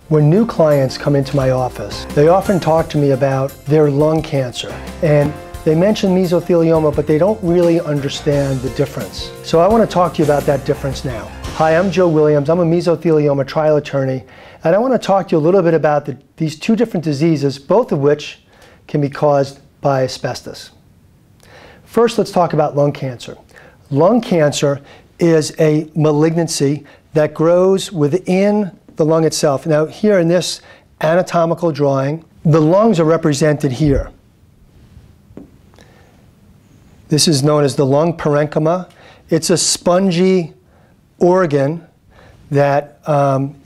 When new clients come into my office, they often talk to me about their lung cancer. And they mention mesothelioma, but they don't really understand the difference. So I want to talk to you about that difference now. Hi, I'm Joe Williams. I'm a mesothelioma trial attorney. And I want to talk to you a little bit about these two different diseases, both of which can be caused by asbestos. First, let's talk about lung cancer. Lung cancer is a malignancy that grows within the lung itself. Now, here in this anatomical drawing, the lungs are represented here. This is known as the lung parenchyma. It's a spongy organ that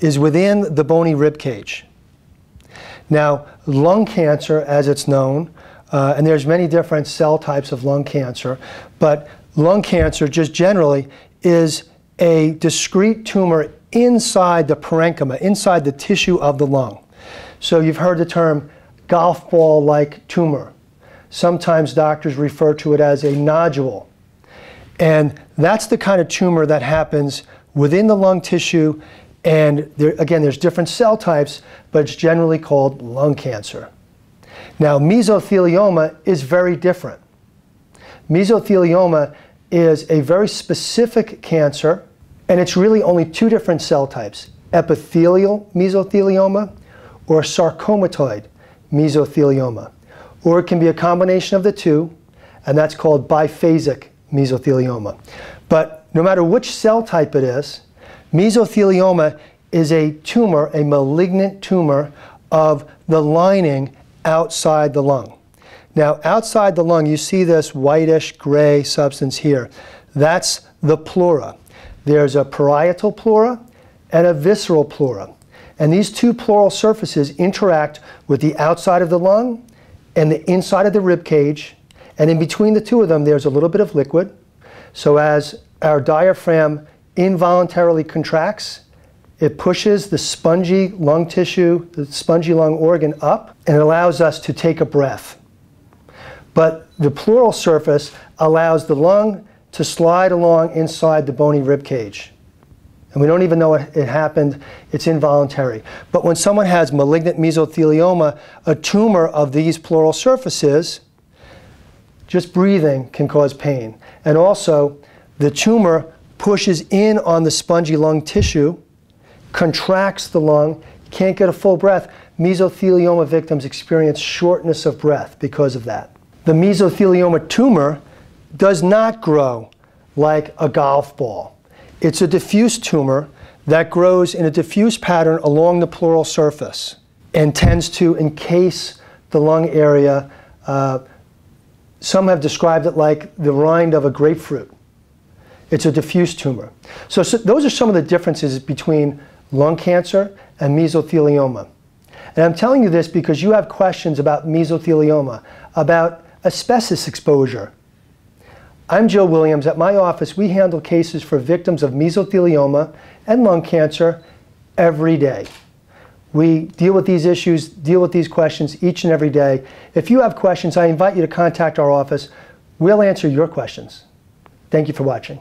is within the bony ribcage. Now, lung cancer, as it's known, and there's many different cell types of lung cancer, but lung cancer just generally is a discrete tumor inside the parenchyma, inside the tissue of the lung. So you've heard the term golf ball-like tumor. Sometimes doctors refer to it as a nodule. And that's the kind of tumor that happens within the lung tissue. And again, there's different cell types, but it's generally called lung cancer. Now, mesothelioma is very different. Mesothelioma is a very specific cancer, and it's really only two different cell types: epithelial mesothelioma or sarcomatoid mesothelioma. Or it can be a combination of the two, and that's called biphasic mesothelioma. But no matter which cell type it is, mesothelioma is a tumor, a malignant tumor of the lining outside the lung. Now, outside the lung, you see this whitish gray substance here. That's the pleura. There's a parietal pleura and a visceral pleura. And these two pleural surfaces interact with the outside of the lung and the inside of the rib cage. And in between the two of them, there's a little bit of liquid. So as our diaphragm involuntarily contracts, it pushes the spongy lung tissue, the spongy lung organ up, and it allows us to take a breath. But the pleural surface allows the lung to slide along inside the bony rib cage. And we don't even know it happened. It's involuntary. But when someone has malignant mesothelioma, a tumor of these pleural surfaces, just breathing can cause pain. And also, the tumor pushes in on the spongy lung tissue, contracts the lung, can't get a full breath. Mesothelioma victims experience shortness of breath because of that. The mesothelioma tumor does not grow like a golf ball. It's a diffuse tumor that grows in a diffuse pattern along the pleural surface and tends to encase the lung area. Some have described it like the rind of a grapefruit. It's a diffuse tumor. So those are some of the differences between lung cancer and mesothelioma. And I'm telling you this because you have questions about mesothelioma, about asbestos exposure. I'm Joe Williams. At my office, we handle cases for victims of mesothelioma and lung cancer every day. We deal with these issues, deal with these questions each and every day. If you have questions, I invite you to contact our office. We'll answer your questions. Thank you for watching.